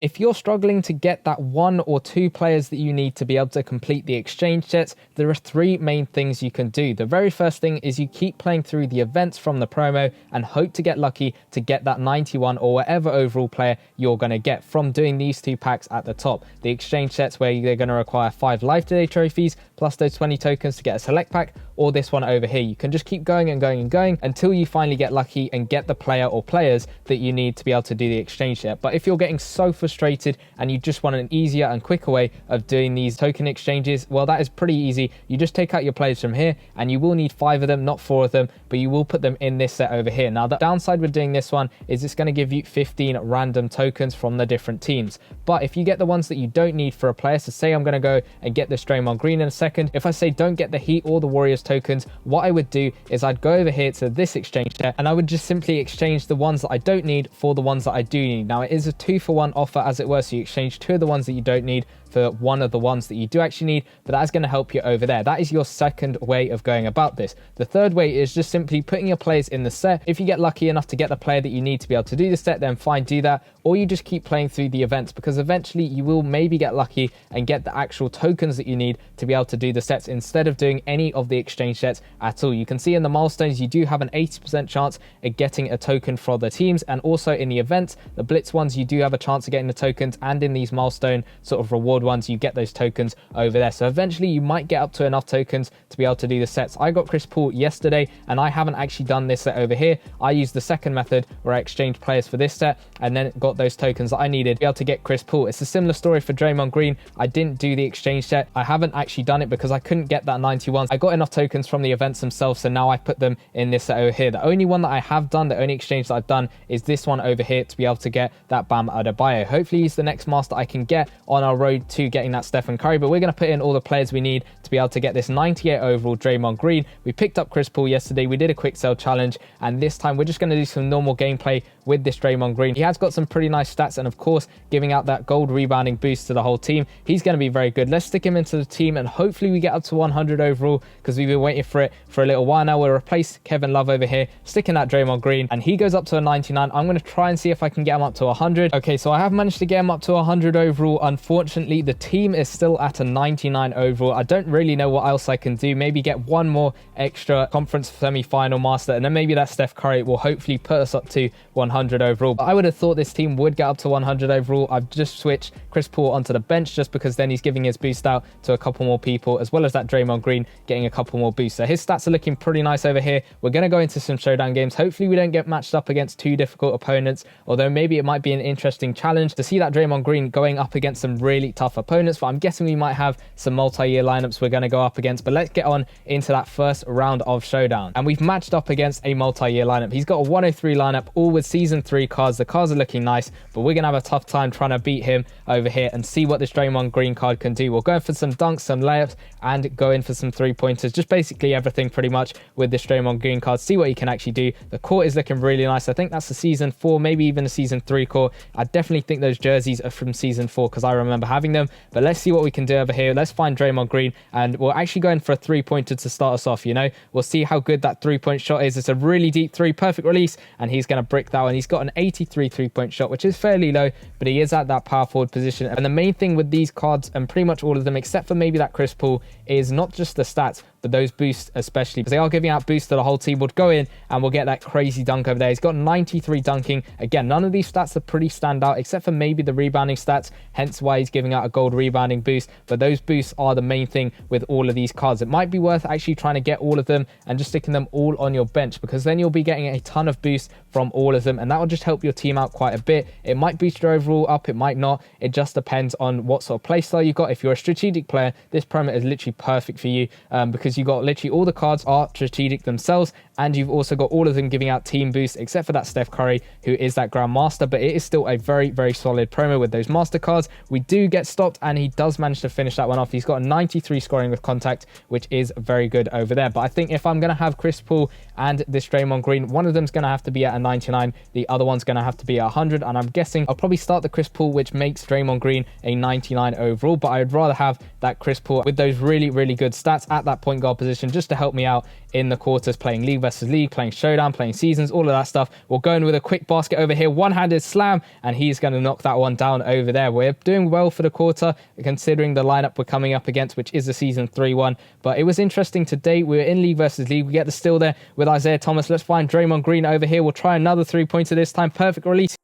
If you're struggling to get that 1 or 2 players that you need to be able to complete the exchange sets, there are 3 main things you can do. The very first thing is you keep playing through the events from the promo and hope to get lucky to get that 91 or whatever overall player you're going to get from doing these 2 packs at the top. The exchange sets where they're going to require 5 live today trophies plus those 20 tokens to get a select pack, or this one over here. You can just keep going and going and going until you finally get lucky and get the player or players that you need to be able to do the exchange set. But if you're getting so frustrated and you just want an easier and quicker way of doing these token exchanges, well, that is pretty easy. You just take out your players from here, and you will need 5 of them, not 4 of them, but you will put them in this set over here. Now, the downside with doing this one is it's going to give you 15 random tokens from the different teams. But if you get the ones that you don't need for a player, so say I'm going to go and get this Draymond Green in a second. If I say don't get the Heat or the Warriors tokens, what I would do is I'd go over here to this exchange set and I would just simply exchange the ones that I don't need for the ones that I do need. Now, it is a 2-for-1 offer, as it were, so you exchange 2 of the ones that you don't need for 1 of the ones that you do actually need, but that's going to help you over there. That is your second way of going about this. The third way is just simply putting your players in the set. If you get lucky enough to get the player that you need to be able to do the set, then fine, do that. Or you just keep playing through the events, because eventually you will maybe get lucky and get the actual tokens that you need to be able to do the sets instead of doing any of the exchange sets at all. You can see in the milestones you do have an 80% chance of getting a token for the teams, and also in the events, the blitz ones, you do have a chance of getting the tokens, and in these milestone sort of reward ones, you get those tokens over there. So eventually you might get up to enough tokens to be able to do the sets. I got Chris Paul yesterday, and I haven't actually done this set over here. I used the second method where I exchanged players for this set and then got those tokens that I needed to be able to get Chris Paul. It's a similar story for Draymond Green. I didn't do the exchange set. I haven't actually done it because I couldn't get that 91. I got enough tokens from the events themselves, so now I put them in this set over here. The only one that I have done, the only exchange that I've done, is this one over here to be able to get that Bam Adebayo. Hopefully he's the next master I can get on our road to getting that Stephen Curry, but we're going to put in all the players we need to be able to get this 98 overall Draymond Green. We picked up Chris Paul yesterday. We did a quick sell challenge, and this time we're just going to do some normal gameplay with this Draymond Green. He has got some pretty nice stats, and of course giving out that gold rebounding boost to the whole team. He's going to be very good. Let's stick him into the team, and hopefully we get up to 100 overall, because we've been waiting for it for a little while now. We'll replace Kevin Love over here, sticking that Draymond Green, and he goes up to a 99. I'm going to try and see if I can get him up to 100. Okay, so I have managed to get him up to 100 overall. Unfortunately, the team is still at a 99 overall. I don't really know what else I can do. Maybe get one more extra conference semi-final master, and then maybe that Steph Curry will hopefully put us up to 100 overall. But I would have thought this team would get up to 100 overall. I've just switched Chris Paul onto the bench just because then he's giving his boost out to a couple more people, as well as that Draymond Green getting a couple more boosts. So his stats are looking pretty nice over here. We're going to go into some showdown games. Hopefully we don't get matched up against too difficult opponents, although maybe it might be an interesting challenge to see that Draymond Green going up against some really tough opponents. But I'm guessing we might have some multi-year lineups we're going to go up against. But let's get on into that first round of showdown, and we've matched up against a multi-year lineup. He's got a 103 lineup, all with season 3 cards. The cards are looking nice, but we're gonna have a tough time trying to beat him over here and see what this Draymond Green card can do. We'll go in for some dunks, some layups, and go in for some 3-pointers, just basically everything pretty much with this Draymond Green card. See what he can actually do. The court is looking really nice. I think that's a season 4, maybe even a season 3 court. I definitely think those jerseys are from season 4 because I remember having them. But let's see what we can do over here. Let's find Draymond Green, and we'll actually go in for a 3-pointer to start us off. You know, we'll see how good that 3-point shot is. It's a really deep 3, perfect release, and he's going to brick that one. He's got an 83 3-point shot, which is fairly low, but he is at that power forward position. And the main thing with these cards, and pretty much all of them except for maybe that Chris Paul, is not just the stats, but those boosts especially, because they are giving out boosts to the whole team. We'll go in and we'll get that crazy dunk over there. He's got 93 dunking. Again, none of these stats are pretty standout except for maybe the rebounding stats, hence why he's giving out a gold rebounding boost. But those boosts are the main thing with all of these cards. It might be worth actually trying to get all of them and just sticking them all on your bench, because then you'll be getting a ton of boosts from all of them, and that will just help your team out quite a bit. It might boost your overall up, it might not. It just depends on what sort of play style you got. If you're a strategic player, this promo is literally perfect for you, because you got literally all the cards are strategic themselves, and you've also got all of them giving out team boosts except for that Steph Curry, who is that Grandmaster. But it is still a very, very solid promo with those master cards. We do get stopped, and he does manage to finish that one off. He's got a 93 scoring with contact, which is very good over there. But I think if I'm going to have Chris Paul and this Draymond Green, one of them's going to have to be at a 99, the other one's going to have to be at 100, and I'm guessing I'll probably start the Chris Paul, which makes Draymond Green a 99 overall. But I'd rather have that Chris Paul with those really, really good stats at that point guard position, just to help me out in the quarters playing League vs versus League, playing Showdown, playing Seasons, all of that stuff. We'll go in with a quick basket over here, one-handed slam, and he's going to knock that one down over there. We're doing well for the quarter, considering the lineup we're coming up against, which is the Season 3-1. But it was interesting today. We were in League versus League. We get the steal there with Isaiah Thomas. Let's find Draymond Green over here. We'll try another three-pointer this time. Perfect release.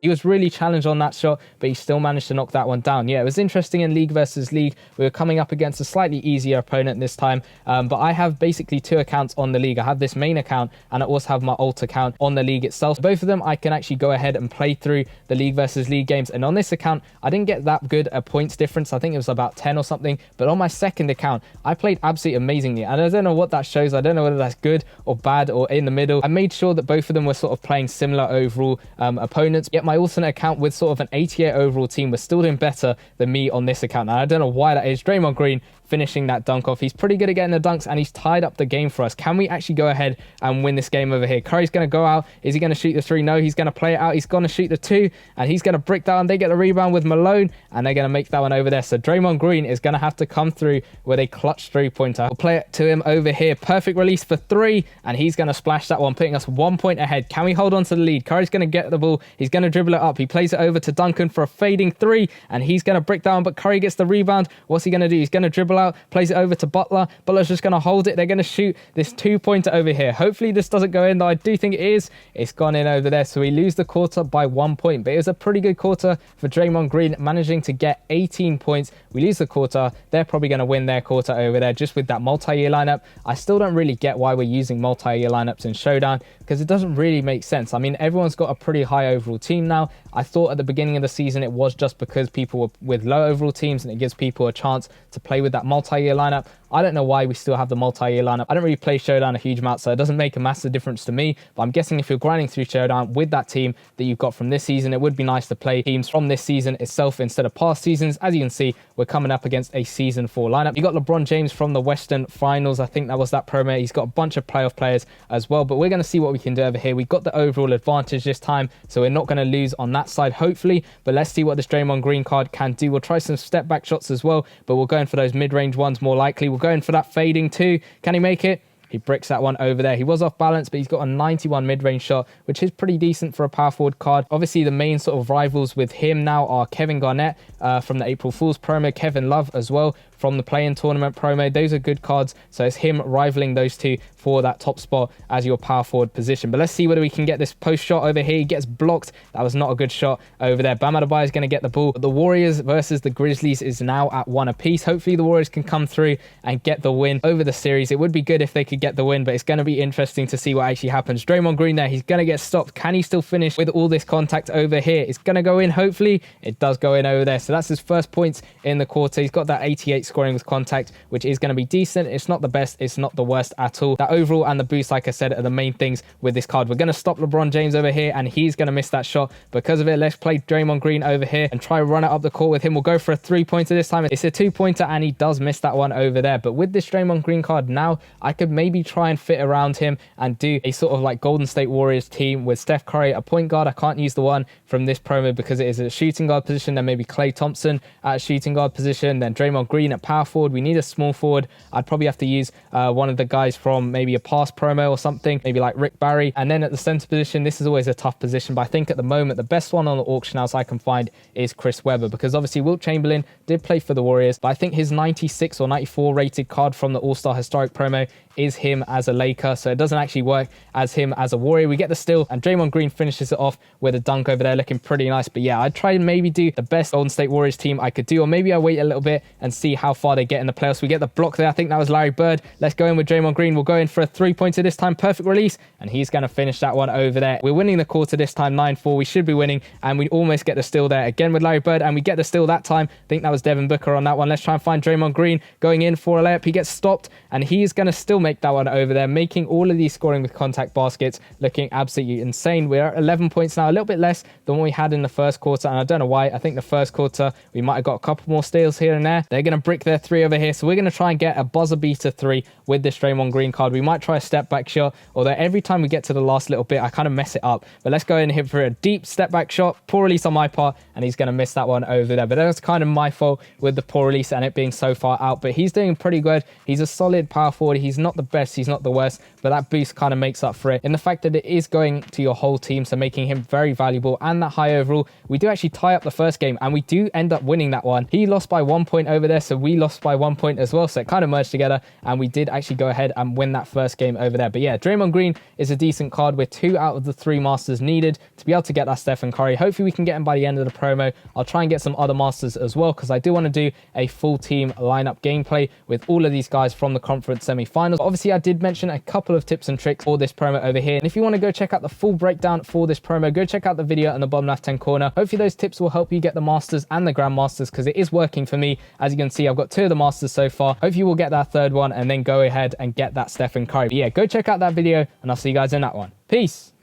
He was really challenged on that shot, but he still managed to knock that one down. Yeah, it was interesting in League versus League. We were coming up against a slightly easier opponent this time, but I have basically two accounts on the League. I have this main account, and I also have my alt account on the League itself. Both of them, I can actually go ahead and play through the League versus League games. And on this account, I didn't get that good a points difference. I think it was about 10 or something. But on my second account, I played absolutely amazingly. And I don't know what that shows. I don't know whether that's good or bad or in the middle. I made sure that both of them were sort of playing similar overall opponents. Yet my alternate account with sort of an 88 overall team was still doing better than me on this account. And I don't know why that is. Draymond Green finishing that dunk off. He's pretty good at getting the dunks, and he's tied up the game for us. Can we actually go ahead and win this game over here? Curry's going to go out. Is he going to shoot the three? No, he's going to play it out. He's going to shoot the two, and he's going to brick down. They get the rebound with Malone, and they're going to make that one over there. So Draymond Green is going to have to come through with a clutch three-pointer. We'll play it to him over here. Perfect release for three, and he's going to splash that one, putting us 1 point ahead. Can we hold on to the lead? Curry's going to get the ball. He's going to dribble it up. He plays it over to Duncan for a fading three, and he's going to brick down, but Curry gets the rebound. What's he going to do? He's going to dribble out, plays it over to Butler. Butler's just going to hold it. They're going to shoot this two-pointer over here. Hopefully this doesn't go in, though I do think it is. It's gone in over there, so we lose the quarter by 1 point. But it was a pretty good quarter for Draymond Green, managing to get 18 points. We lose the quarter. They're probably going to win their quarter over there just with that multi-year lineup. I still don't really get why we're using multi-year lineups in Showdown, because it doesn't really make sense. I mean, everyone's got a pretty high overall team now. I thought at the beginning of the season it was just because people were with low overall teams and it gives people a chance to play with that multi-year lineup. I don't know why we still have the multi-year lineup. I don't really play Showdown a huge amount, so it doesn't make a massive difference to me. But I'm guessing if you're grinding through Showdown with that team that you've got from this season, it would be nice to play teams from this season itself instead of past seasons. As you can see, we're coming up against a Season 4 lineup. You got LeBron James from the Western Finals. I think that was that promo. He's got a bunch of playoff players as well, but we're going to see what we can do over here. We've got the overall advantage this time, so we're not going to lose on that side, hopefully. But let's see what this Draymond Green card can do. We'll try some step back shots as well, but we'll go in for those mid-range ones more likely. We'll go in for that fading two. Can he make it? He bricks that one over there. He was off balance, but he's got a 91 mid-range shot, which is pretty decent for a power forward card. Obviously, the main sort of rivals with him now are Kevin Garnett from the April Fool's promo, Kevin Love as well from the play-in tournament promo. Those are good cards, so it's him rivaling those two for that top spot as your power forward position. But let's see whether we can get this post shot over here. He gets blocked. That was not a good shot over there. Bam Adebayo is going to get the ball. But the Warriors versus the Grizzlies is now at 1 apiece. Hopefully the Warriors can come through and get the win over the series. It would be good if they could get the win, but it's going to be interesting to see what actually happens. Draymond Green there, he's going to get stopped. Can he still finish with all this contact over here? It's going to go in, hopefully. It does go in over there. So that's his first points in the quarter. He's got that 88 scoring with contact, which is going to be decent. It's not the best. It's not the worst at all. That overall and the boost, like I said, are the main things with this card. We're going to stop LeBron James over here, and he's going to miss that shot because of it. Let's play Draymond Green over here and try run it up the court with him. We'll go for a three-pointer this time. It's a two-pointer, and he does miss that one over there. But with this Draymond Green card now, I could maybe try and fit around him and do a sort of like Golden State Warriors team with Steph Curry, a point guard. I can't use the one from this promo because it is a shooting guard position. Then maybe Klay Thompson at shooting guard position. Then Draymond Green at power forward. We need a small forward. I'd probably have to use one of the guys from maybe a past promo or something, maybe like Rick Barry. And then at the center position, this is always a tough position, but I think at the moment the best one on the auction house I can find is Chris Webber, because obviously Wilt Chamberlain did play for the Warriors, but I think his 96 or 94 rated card from the All-Star Historic promo is him as a Laker, so it doesn't actually work as him as a Warrior. We get the steal, and Draymond Green finishes it off with a dunk over there, looking pretty nice. But yeah, I'd try and maybe do the best Golden State Warriors team I could do, or maybe I wait a little bit and see how far they get in the playoffs. We get the block there. I think that was Larry Bird. Let's go in with Draymond Green. We'll go in for a three-pointer this time. Perfect release, and he's going to finish that one over there. We're winning the quarter this time, 9-4. We should be winning, and we almost get the steal there again with Larry Bird, and we get the steal that time. I think that was Devin Booker on that one. Let's try and find Draymond Green going in for a layup. He gets stopped, and he's going to still make that one over there, making all of these scoring with contact baskets looking absolutely insane. We're at 11 points now, a little bit less than what we had in the first quarter, and I don't know why. I think the first quarter we might have got a couple more steals here and there. They're going to bring brick their 3 over here. So we're going to try and get a buzzer beater 3 with this Draymond Green card. We might try a step back shot, although every time we get to the last little bit, I kind of mess it up. But let's go in and hit for a deep step back shot. Poor release on my part, and he's going to miss that one over there. But that was kind of my fault with the poor release and it being so far out. But he's doing pretty good. He's a solid power forward. He's not the best. He's not the worst. But that boost kind of makes up for it in the fact that it is going to your whole team, so making him very valuable. And that high overall, we do actually tie up the first game, and we do end up winning that one. He lost by 1 point over there, so we lost by 1 point as well. So it kind of merged together, and we did actually go ahead and win that first game over there. But yeah, Draymond Green is a decent card. We're 2 out of the 3 masters needed to be able to get that Stephen Curry. Hopefully we can get him by the end of the promo. I'll try and get some other masters as well, because I do want to do a full team lineup gameplay with all of these guys from the conference semi-finals. Obviously, I did mention a couple of tips and tricks for this promo over here. And if you want to go check out the full breakdown for this promo, go check out the video in the bottom left-hand corner. Hopefully those tips will help you get the masters and the grandmasters, because it is working for me. As you can see, I've got 2 of the masters so far. Hopefully you will get that 3rd one and then go ahead and get that Stephen Curry. But yeah, go check out that video and I'll see you guys in that one. Peace.